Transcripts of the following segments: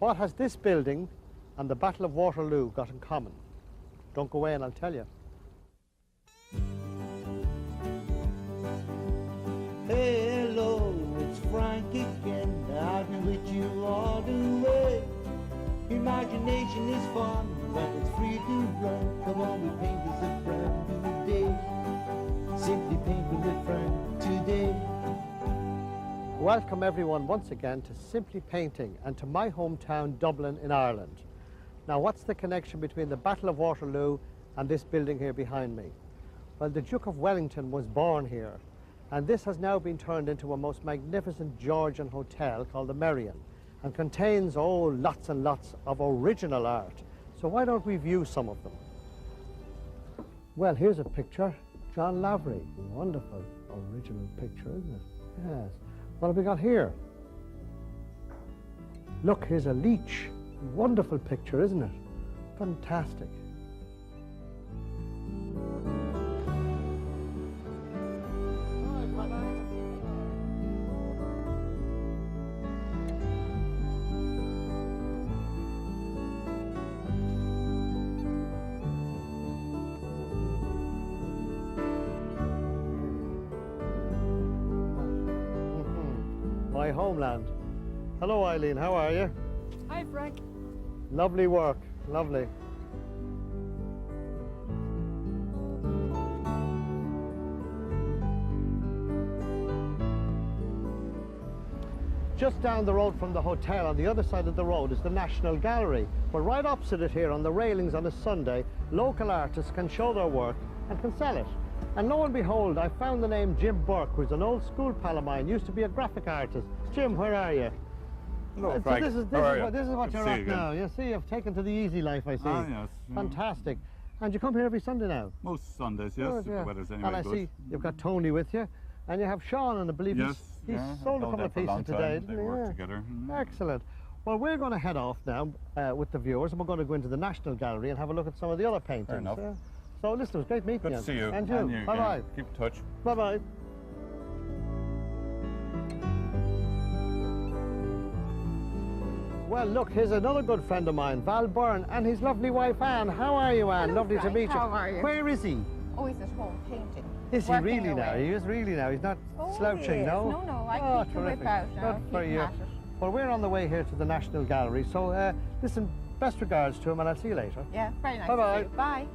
What has this building and the Battle of Waterloo got in common? Don't go away and I'll tell you. Hello, it's Frank again. I've been with you all the way. Imagination is fun when it's free to run. Come on, we paint this a brand new day. Simply painting with Frank today. Welcome everyone once again to Simply Painting and to my hometown Dublin in Ireland. Now what's the connection between the Battle of Waterloo and this building here behind me? Well, the Duke of Wellington was born here, and this has now been turned into a most magnificent Georgian hotel called the Merrion, and contains, oh, lots and lots of original art. So why don't we view some of them? Well, here's a picture, John Lavery. Wonderful original picture, isn't it? Yes. What have we got here? Look, here's a leech. Wonderful picture, isn't it? Fantastic. My homeland. Hello, Eileen, how are you? Hi, Frank. Lovely work, lovely. Just down the road from the hotel, on the other side of the road, is the National Gallery. But right opposite it here, on the railings on a Sunday, local artists can show their work and can sell it. And lo and behold, I found the name Jim Burke, who's an old school pal of mine, used to be a graphic artist. Jim, where are you? Hello, So Frank. this is what you're at now. You see, you've taken to the easy life, I see. Ah, yes. Fantastic. And you come here every Sunday now? Most Sundays, yes, Good, if yeah. the weather's anyway And I good. see you've got Tony with you, and you have Sean, and I believe Yes, he's yeah, sold a I've couple known of them for a pieces long today, time. didn't They he? work Yeah. together. Excellent. Well, we're going to head off now with the viewers, and we're going to go into the National Gallery and have a look at some of the other paintings. Fair enough. Yeah. So listen, it was great meeting Good you. to see you. And you. Bye-bye. yeah. Keep in touch. Bye-bye. Well, look, here's another good friend of mine, Val Byrne, and his lovely wife, Anne. How are you, Anne? Hello, Lovely to Frank. meet you. How are you? Where is he? Oh, he's at home painting. Is he Working really now? away. He is really now. He's not Oh, slouching, he is. no? No, I Oh, keep the whip terrific. out now. Good Keep for him you. at it. Well, we're on the way here to the National Gallery, so listen, best regards to him, and I'll see you later. Yeah, very nice. Bye-bye. To see you. Bye.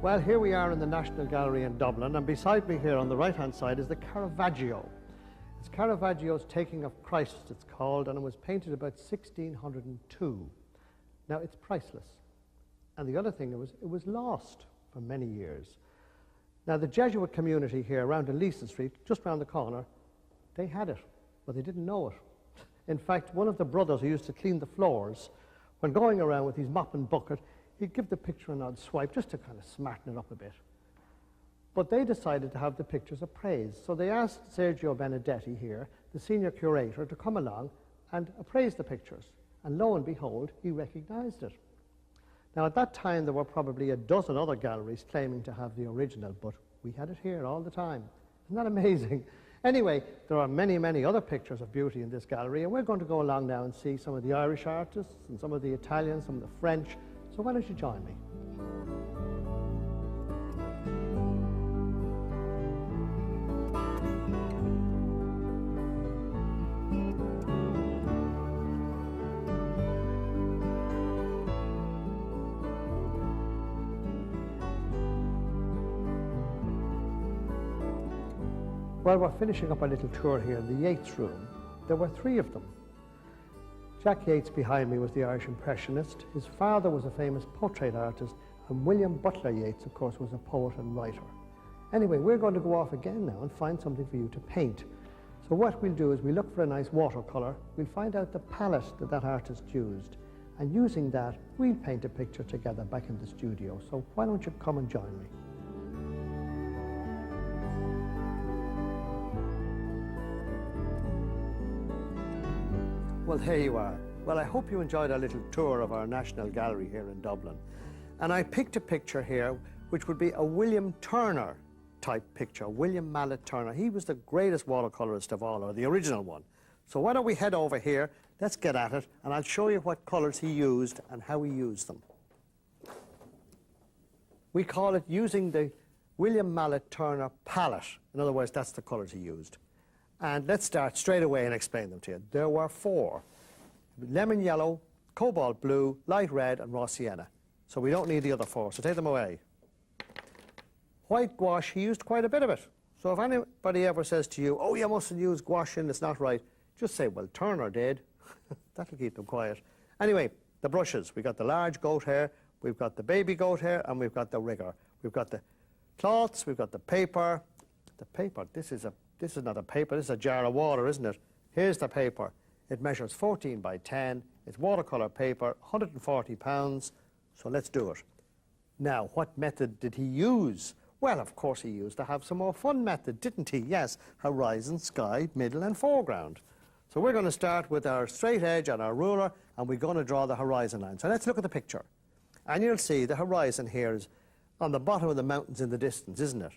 Well, here we are in the National Gallery in Dublin, and beside me here on the right-hand side is the Caravaggio. It's Caravaggio's Taking of Christ, it's called, and it was painted about 1602. Now, it's priceless. And the other thing, it was lost for many years. Now, the Jesuit community here around in Leeson Street, just round the corner, they had it, but they didn't know it. In fact, one of the brothers who used to clean the floors, when going around with his mop and bucket, he'd give the picture an odd swipe just to kind of smarten it up a bit. But they decided to have the pictures appraised. So they asked Sergio Benedetti here, the senior curator, to come along and appraise the pictures. And lo and behold, he recognized it. Now, at that time, there were probably a dozen other galleries claiming to have the original, but we had it here all the time. Isn't that amazing? Anyway, there are many, many other pictures of beauty in this gallery, and we're going to go along now and see some of the Irish artists and some of the Italians, some of the French. So why don't you join me? Well, we're finishing up our little tour here in the Yates room. There were three of them. Jack Yeats behind me was the Irish Impressionist. His father was a famous portrait artist, and William Butler Yeats, of course, was a poet and writer. Anyway, we're going to go off again now and find something for you to paint. So what we'll do is we'll look for a nice watercolour, we'll find out the palette that that artist used, and using that, we'll paint a picture together back in the studio. So why don't you come and join me? Well, there you are. Well, I hope you enjoyed our little tour of our National Gallery here in Dublin. And I picked a picture here which would be a William Turner type picture, William Mallet Turner. He was the greatest watercolourist of all, or the original one. So why don't we head over here, let's get at it, and I'll show you what colours he used and how he used them. We call it using the William Mallet Turner palette. In other words, that's the colours he used. And let's start straight away and explain them to you. There were 4. Lemon yellow, cobalt blue, light red, and raw sienna. So we don't need the other 4, so take them away. White gouache, he used quite a bit of it. So if anybody ever says to you, oh, you mustn't use gouache and it's not right, just say, well, Turner did. That'll keep them quiet. Anyway, the brushes. We've got the large goat hair, we've got the baby goat hair, and we've got the rigger. We've got the cloths, we've got the paper. The paper, this is not a paper, this is a jar of water, isn't it? Here's the paper. It measures 14 by 10. It's watercolour paper, 140 pounds. So let's do it. Now, what method did he use? Well, of course he used the Have Some More Fun method, didn't he? Yes, horizon, sky, middle and foreground. So we're going to start with our straight edge and our ruler, and we're going to draw the horizon line. So let's look at the picture. And you'll see the horizon here is on the bottom of the mountains in the distance, isn't it?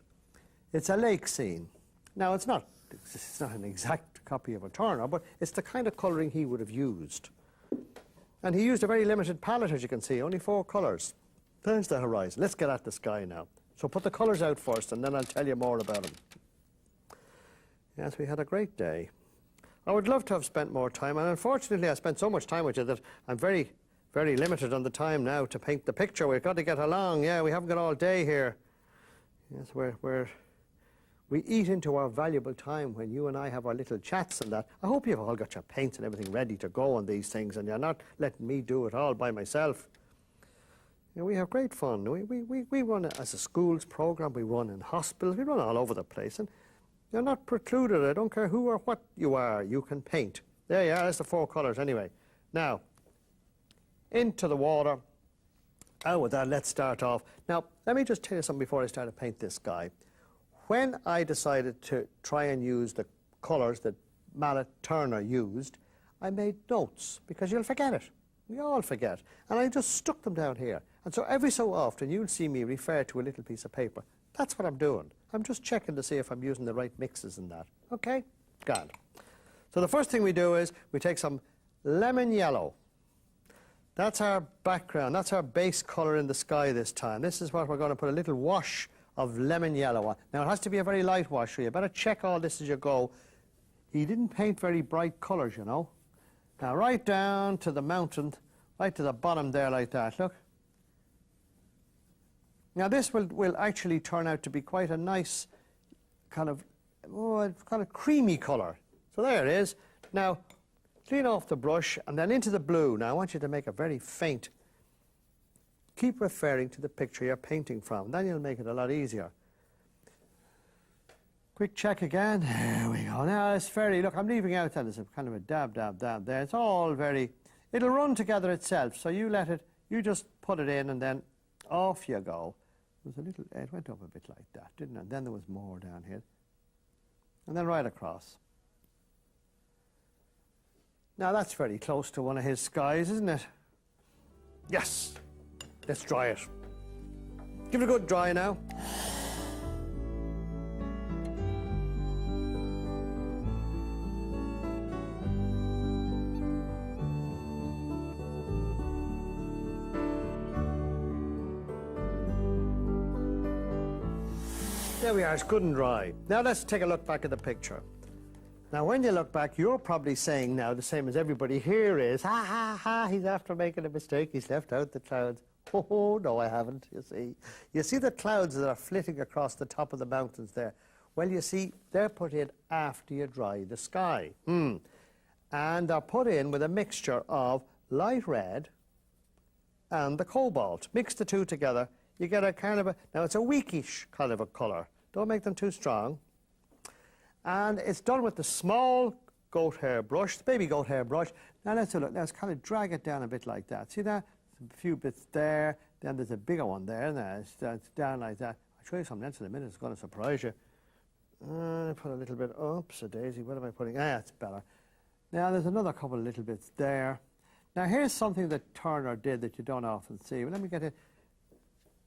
It's a lake scene. Now, it's not an exact copy of a Turner, but it's the kind of colouring he would have used. And he used a very limited palette, as you can see, only 4 colours. There's the horizon. Let's get at the sky now. So put the colours out first, and then I'll tell you more about them. Yes, we had a great day. I would love to have spent more time, and unfortunately I spent so much time with you that I'm very, very limited on the time now to paint the picture. We've got to get along. Yeah, we haven't got all day here. Yes, we eat into our valuable time when you and I have our little chats and that. I hope you've all got your paints and everything ready to go on these things, and you're not letting me do it all by myself. Yeah, we have great fun. We run as a schools program, we run in hospitals, we run all over the place, and you're not precluded. I don't care who or what you are, you can paint. There you are, that's the 4 colours anyway. Now, into the water. Out with that, let's start off. Now, let me just tell you something before I start to paint this guy. When I decided to try and use the colours that Mallet Turner used, I made notes, because you'll forget it. We all forget. And I just stuck them down here. And so every so often you'll see me refer to a little piece of paper. That's what I'm doing. I'm just checking to see if I'm using the right mixes in that. Okay? Good. So the first thing we do is we take some lemon yellow. That's our background. That's our base colour in the sky this time. This is what we're going to put a little wash of lemon yellow on. Now, it has to be a very light wash, so you better check all this as you go. He didn't paint very bright colours, you know. Now, right down to the mountain, right to the bottom there like that, look. Now, this will actually turn out to be quite a nice kind of creamy colour. So there it is. Now, clean off the brush and then into the blue. Now, I want you to make a very faint. Keep referring to the picture you're painting from. Then you'll make it a lot easier. Quick check again. There we go. Now, it's very, look, I'm leaving out that there's a kind of a dab, dab, dab there. It's all very, it'll run together itself. So you let it, you just put it in and then off you go. There's a little, it went up a bit like that, didn't it? And then there was more down here. And then right across. Now, that's very close to one of his skies, isn't it? Yes. Let's dry it. Give it a good dry now. There we are, it's good and dry. Now let's take a look back at the picture. Now when you look back, you're probably saying now, the same as everybody here is, ha ha ha, he's after making a mistake, he's left out the clouds. Oh, no, I haven't, you see. You see the clouds that are flitting across the top of the mountains there? Well, you see, they're put in after you dry the sky. and they're put in with a mixture of light red and the cobalt. Mix the two together, you get a kind of a, now it's a weakish kind of a colour. Don't make them too strong. And it's done with the small goat hair brush, the baby goat hair brush. Now let's look, let's kind of drag it down a bit like that. See that? A few bits there, then there's a bigger one there, now it's down like that. I'll show you something else in a minute, it's going to surprise you. Put a little bit, oops, a daisy, what am I putting? Ah, that's better. Now there's another couple of little bits there. Now here's something that Turner did that you don't often see. Well, let me get it.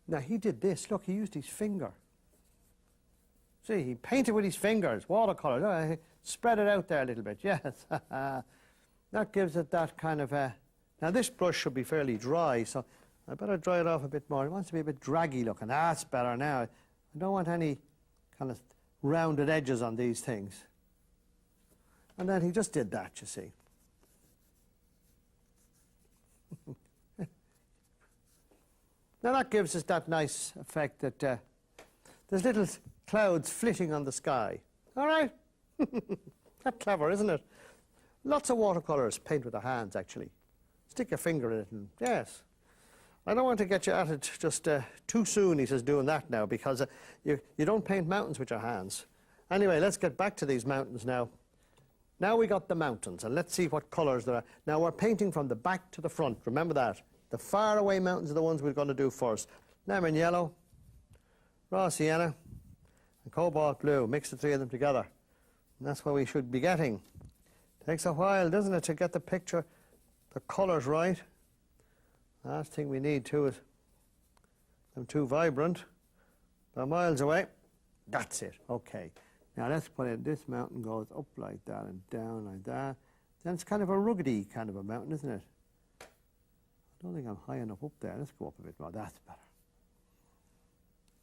Now he did this, look, he used his finger. See, he painted with his fingers, watercolours. Oh, he spread it out there a little bit, yes. That gives it that kind of a... Now this brush should be fairly dry, so I better dry it off a bit more. It wants to be a bit draggy looking. That's better now. I don't want any kind of rounded edges on these things. And then he just did that, you see. Now that gives us that nice effect that there's little clouds flitting on the sky. All right? That's clever, isn't it? Lots of watercolours paint with the hands, actually. Stick your finger in it and, yes. I don't want to get you at it just too soon, he says, doing that now, because you don't paint mountains with your hands. Anyway, let's get back to these mountains now. Now we got the mountains, and let's see what colours there are. Now we're painting from the back to the front, remember that. The far away mountains are the ones we're going to do first. Lemon yellow, raw sienna, and cobalt blue. Mix the three of them together. And that's what we should be getting. Takes a while, doesn't it, to get the picture, the colours right. Last thing we need too is them too vibrant. They're miles away. That's it, okay. Now let's put in, this mountain goes up like that and down like that. Then it's kind of a ruggedy kind of a mountain, isn't it? I don't think I'm high enough up there. Let's go up a bit more, that's better.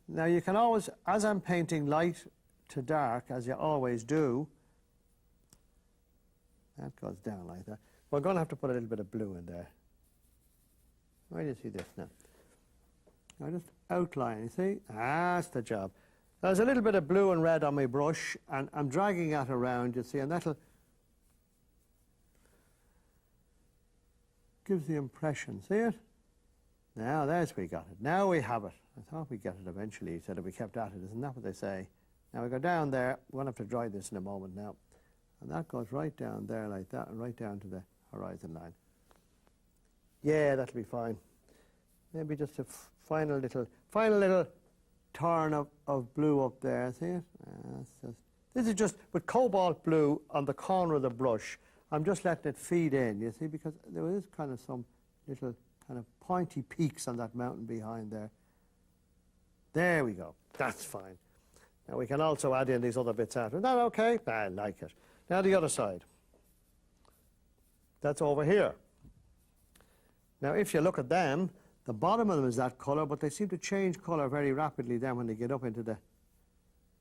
Now you can always, as I'm painting light to dark, as you always do, that goes down like that. We're going to have to put a little bit of blue in there. Where do you see this now? I just outline, you see? That's the job. There's a little bit of blue and red on my brush, and I'm dragging that around, you see, and that'll gives the impression. See it? Now, there's we got it. Now we have it. I thought we'd get it eventually, he said, if we kept at it. Isn't that what they say? Now we go down there. We're going to have to dry this in a moment now. And that goes right down there like that, and right down to the horizon line. Yeah, that'll be fine. Maybe just a final little turn of blue up there. See it? This is just with cobalt blue on the corner of the brush. I'm just letting it feed in, you see, because there is kind of some little kind of pointy peaks on that mountain behind there. There we go. That's fine. Now we can also add in these other bits after. Is that okay? I like it. Now the other side. That's over here. Now if you look at them, the bottom of them is that colour, but they seem to change colour very rapidly then when they get up into the,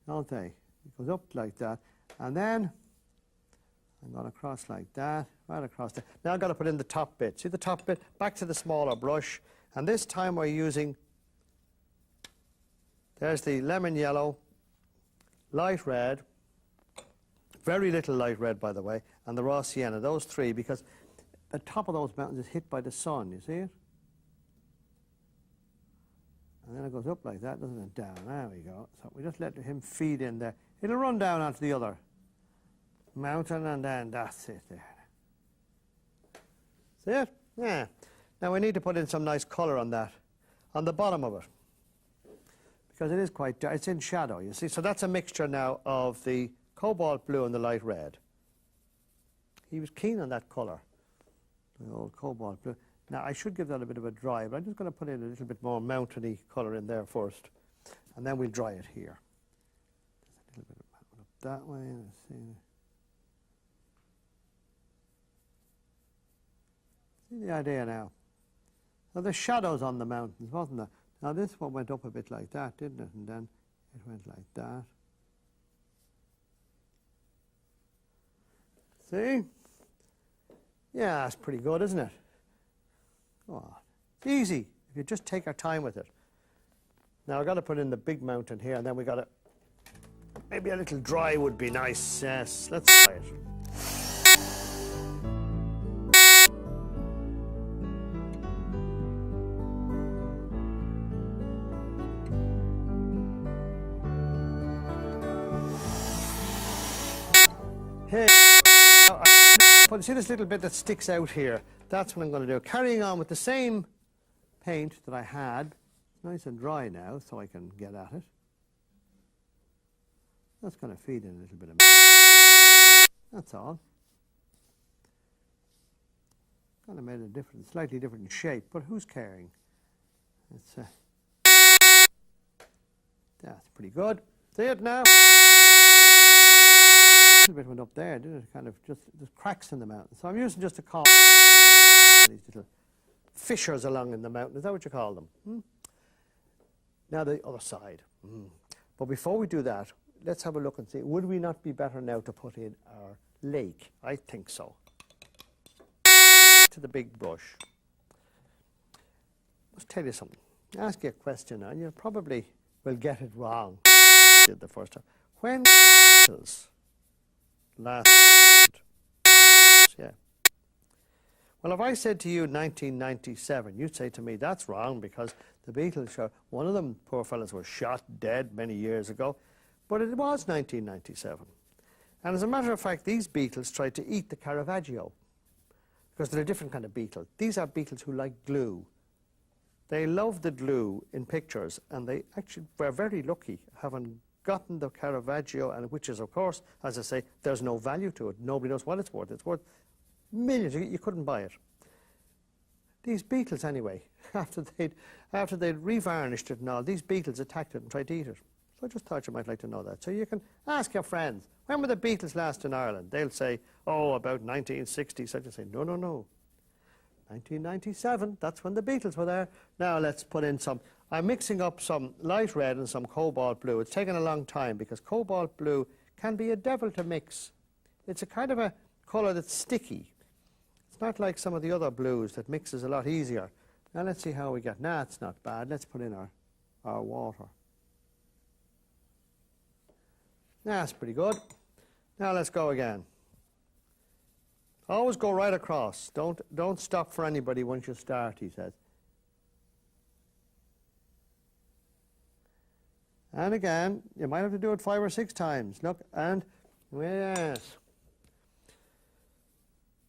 don't they? It goes up like that. And then I'm going to cross like that, right across there. Now I've got to put in the top bit. See the top bit? Back to the smaller brush. And this time we're using, there's the lemon yellow, light red, very little light red, by the way, and the raw sienna, those three, because the top of those mountains is hit by the sun, you see it? And then it goes up like that, doesn't it? Down, there we go. So we just let him feed in there. It'll run down onto the other mountain, and then that's it there. See it? Yeah. Now we need to put in some nice colour on that, on the bottom of it, because it is quite dark. It's in shadow, you see. So that's a mixture now of the cobalt blue and the light red. He was keen on that colour, the old cobalt blue. Now I should give that a bit of a dry, but I'm just going to put in a little bit more mountainy colour in there first, and then we'll dry it here. Just a little bit of mountain up that way. Let's see. See the idea now. Now there's shadows on the mountains, wasn't there? Now this one went up a bit like that, didn't it? And then it went like that. See? Yeah, that's pretty good, isn't it? Oh, it's easy if you just take our time with it. Now I've got to put in the big mountain here, and then we got to, maybe a little dry would be nice. Yes, let's try it. Hey, but see this little bit that sticks out here? That's what I'm going to do. Carrying on with the same paint that I had. It's nice and dry now, so I can get at it. That's going to feed in a little bit of. That's all. Kind of made a different, slightly different shape, but who's caring? It's that's pretty good. See it now? A little bit went up there, didn't it? Kind of just there's cracks in the mountain. So I'm using just a comb. These little fissures along in the mountain. Is that what you call them? Now the other side. But before we do that, let's have a look and see. Would we not be better now to put in our lake? I think so. To the big brush. Let's tell you something. Ask you a question, and you probably will get it wrong. Did the first time. When last? Yeah. Well, if I said to you 1997, you'd say to me that's wrong because the Beatles, one of them, poor fellas, was shot dead many years ago, but it was 1997. And as a matter of fact, these Beatles tried to eat the Caravaggio because they're a different kind of beetle. These are beetles who like glue. They love the glue in pictures, and they actually were very lucky having gotten the Caravaggio, and which is, of course, as I say, there's no value to it. Nobody knows what it's worth. It's worth millions. You couldn't buy it. These beetles, anyway, after they'd revarnished it and all, these beetles attacked it and tried to eat it. So I just thought you might like to know that. So you can ask your friends, when were the Beatles last in Ireland? They'll say, oh, about 1960. So I just say, no, no, no. 1997, that's when the Beatles were there. Now let's put in some, I'm mixing up some light red and some cobalt blue. It's taken a long time because cobalt blue can be a devil to mix. It's a kind of a colour that's sticky. It's not like some of the other blues that mixes a lot easier. Now let's see how we get. Nah, it's not bad. Let's put in our water. That's pretty good. Now let's go again. Always go right across. Don't stop for anybody once you start, he says. And again, you might have to do it 5 or 6 times. Look, and yes.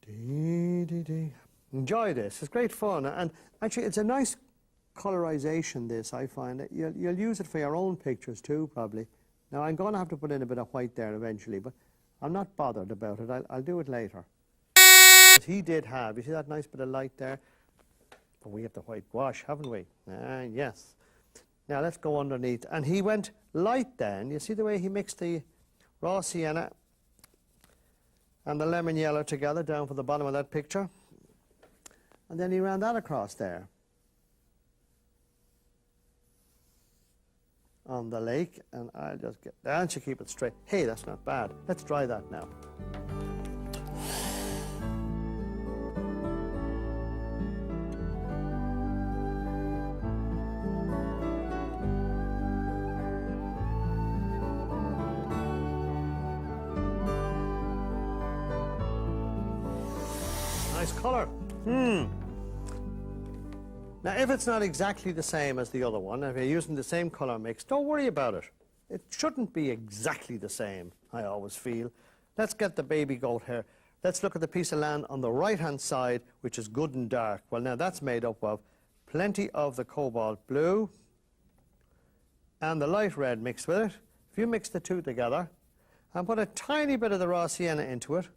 Dee, dee, dee. Enjoy this. It's great fun. And actually, it's a nice colorization, this, I find. You'll use it for your own pictures too, probably. Now, I'm going to have to put in a bit of white there eventually, but I'm not bothered about it. I'll do it later. But he did have, you see that nice bit of light there? But we have the white gouache, haven't we? Yes. Now, let's go underneath. And he went light then. You see the way he mixed the raw sienna and the lemon yellow together down from the bottom of that picture? And then he ran that across there on the lake, and I'll just get down to keep it straight. Hey, that's not bad. Let's try that now. Nice colour. Now, if it's not exactly the same as the other one, if you're using the same colour mix, don't worry about it. It shouldn't be exactly the same, I always feel. Let's get the baby goat here. Let's look at the piece of land on the right-hand side, which is good and dark. Well, now that's made up of plenty of the cobalt blue and the light red mixed with it. If you mix the two together and put a tiny bit of the raw sienna into it,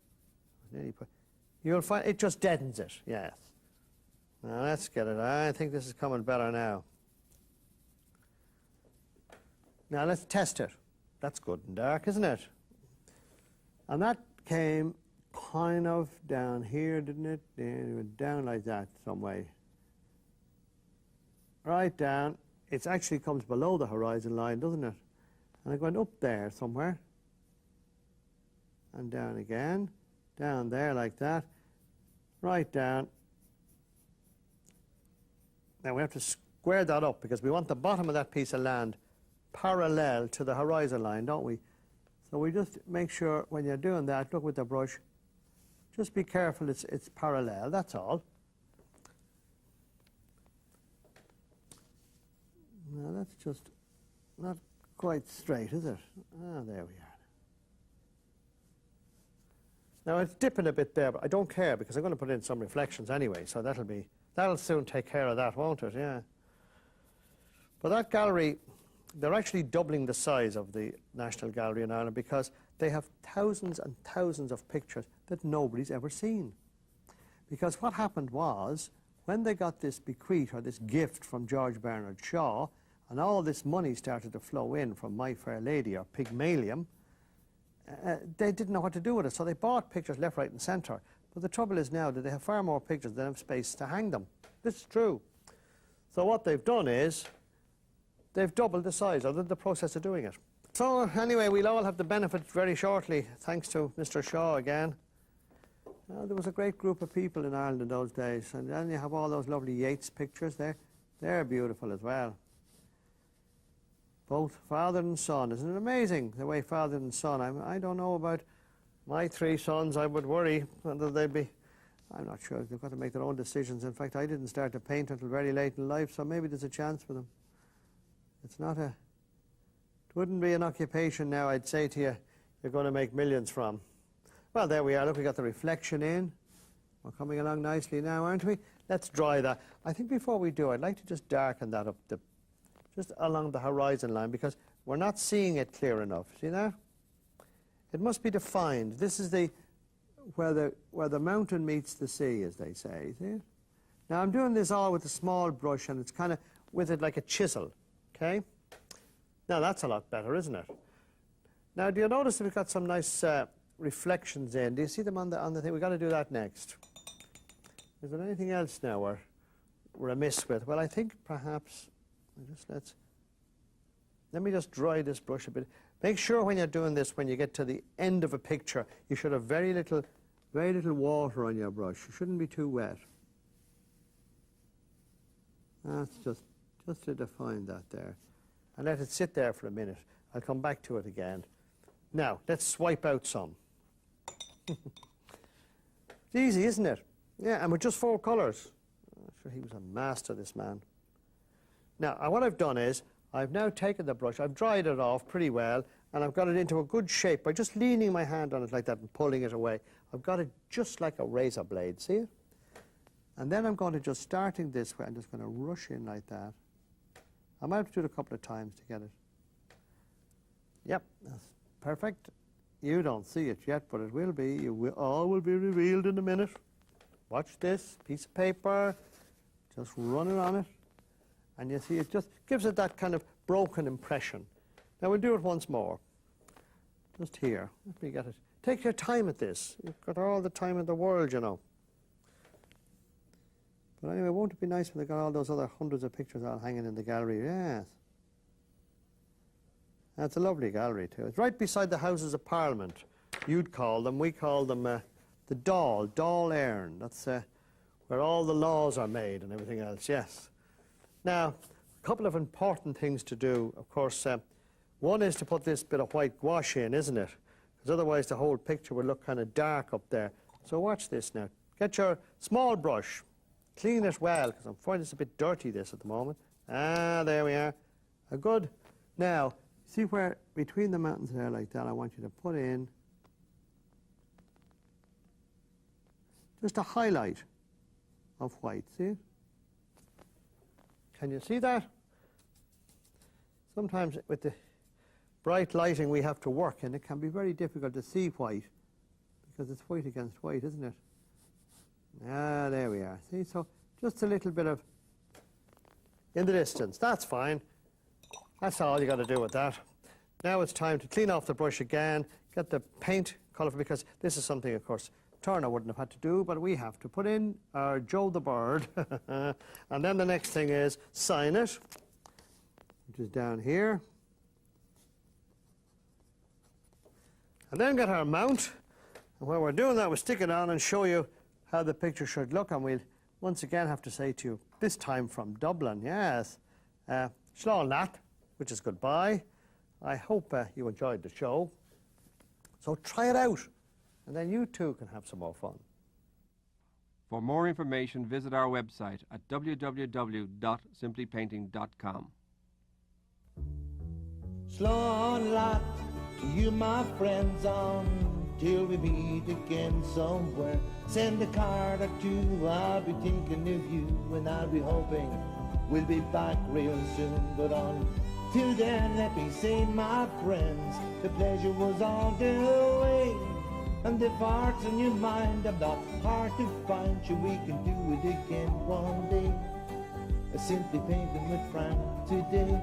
you'll find it just deadens it, yes. Now let's get it. I think this is coming better now. Now let's test it. That's good and dark, isn't it? And that came kind of down here, didn't it? It went down like that some way. Right down. It actually comes below the horizon line, doesn't it? And it went up there somewhere. And down again. Down there like that. Right down. Now we have to square that up because we want the bottom of that piece of land parallel to the horizon line, don't we? So we just make sure when you're doing that, look with the brush, just be careful it's parallel, that's all. Now that's just not quite straight, is it? Ah, there we are. Now it's dipping a bit there, but I don't care because I'm going to put in some reflections anyway, so that'll soon take care of that, won't it? Yeah. But that gallery, they're actually doubling the size of the National Gallery in Ireland because they have thousands and thousands of pictures that nobody's ever seen. Because what happened was, when they got this bequeath or this gift from George Bernard Shaw, and all this money started to flow in from My Fair Lady or Pygmalion, they didn't know what to do with it, so they bought pictures left, right and centre. But the trouble is now that they have far more pictures than have space to hang them. This is true. So what they've done is, they've doubled the size, or they're in the process of doing it. So anyway, we'll all have the benefit very shortly, thanks to Mr. Shaw again. There was a great group of people in Ireland in those days, and then you have all those lovely Yeats pictures there. They're beautiful as well. Both father and son. Isn't it amazing, the way father and son? I don't know about my three sons. I would worry whether they'd be... I'm not sure. They've got to make their own decisions. In fact, I didn't start to paint until very late in life, so maybe there's a chance for them. It's not a... It wouldn't be an occupation now, I'd say to you, you're going to make millions from. Well, there we are. Look, we got the reflection in. We're coming along nicely now, aren't we? Let's dry that. I think before we do, I'd like to just darken that up just along the horizon line, because we're not seeing it clear enough. See that? It must be defined. This is where the mountain meets the sea, as they say. See it? Now I'm doing this all with a small brush, and it's kind of with it like a chisel. Okay? Now that's a lot better, isn't it? Now do you notice that we've got some nice reflections in? Do you see them on the thing? We've got to do that next. Is there anything else now we're amiss with? Well, I think perhaps... Let me just dry this brush a bit. Make sure when you're doing this, when you get to the end of a picture, you should have very little water on your brush. You shouldn't be too wet. That's just to define that there. And let it sit there for a minute. I'll come back to it again. Now, let's swipe out some. It's easy, isn't it? Yeah, and with just 4 colours. I'm sure he was a master, this man. Now, what I've done is, I've now taken the brush, I've dried it off pretty well, and I've got it into a good shape by just leaning my hand on it like that and pulling it away. I've got it just like a razor blade, see it? And then I'm going to just, starting this way, I'm just going to rush in like that. I might have to do it a couple of times to get it. Yep, that's perfect. You don't see it yet, but it will be. All will be revealed in a minute. Watch this, piece of paper, just run it on it. And you see, it just gives it that kind of broken impression. Now we'll do it once more. Just here. Let me get it. Take your time at this. You've got all the time in the world, you know. But anyway, won't it be nice when they've got all those other hundreds of pictures all hanging in the gallery? Yes. That's a lovely gallery, too. It's right beside the Houses of Parliament, you'd call them. We call them the Dáil Éireann. That's where all the laws are made and everything else, yes. Now, a couple of important things to do, of course. One is to put this bit of white gouache in, isn't it? Because otherwise the whole picture will look kind of dark up there. So watch this now. Get your small brush. Clean it well, because I'm finding it's a bit dirty, this, at the moment. Ah, there we are. A good... Now, see where, between the mountains there like that, I want you to put in just a highlight of white, see it? Can you see that? Sometimes with the bright lighting we have to work in, it can be very difficult to see white, because it's white against white, isn't it? Ah, there we are. See, so just a little bit of in the distance. That's fine. That's all you got to do with that. Now it's time to clean off the brush again, get the paint colourful, because this is something, of course, Turner wouldn't have had to do, but we have to put in our Joe the Bird. And then the next thing is sign it, which is down here. And then get our mount. And when we're doing that, we'll stick it on and show you how the picture should look. And we'll once again have to say to you, this time from Dublin, yes, Slán Leat, which is goodbye. I hope you enjoyed the show. So try it out. And then you too can have some more fun. For more information, visit our website at www.simplypainting.com. Slán Leat, to you my friends on till we meet again somewhere. Send a card or two, I'll be thinking of you, and I'll be hoping we'll be back real soon. But until then, let me say, my friends, the pleasure was all the way. And if heart's on your mind, I'm not hard to find. Sure, we can do it again one day. Simply painting with Frank today.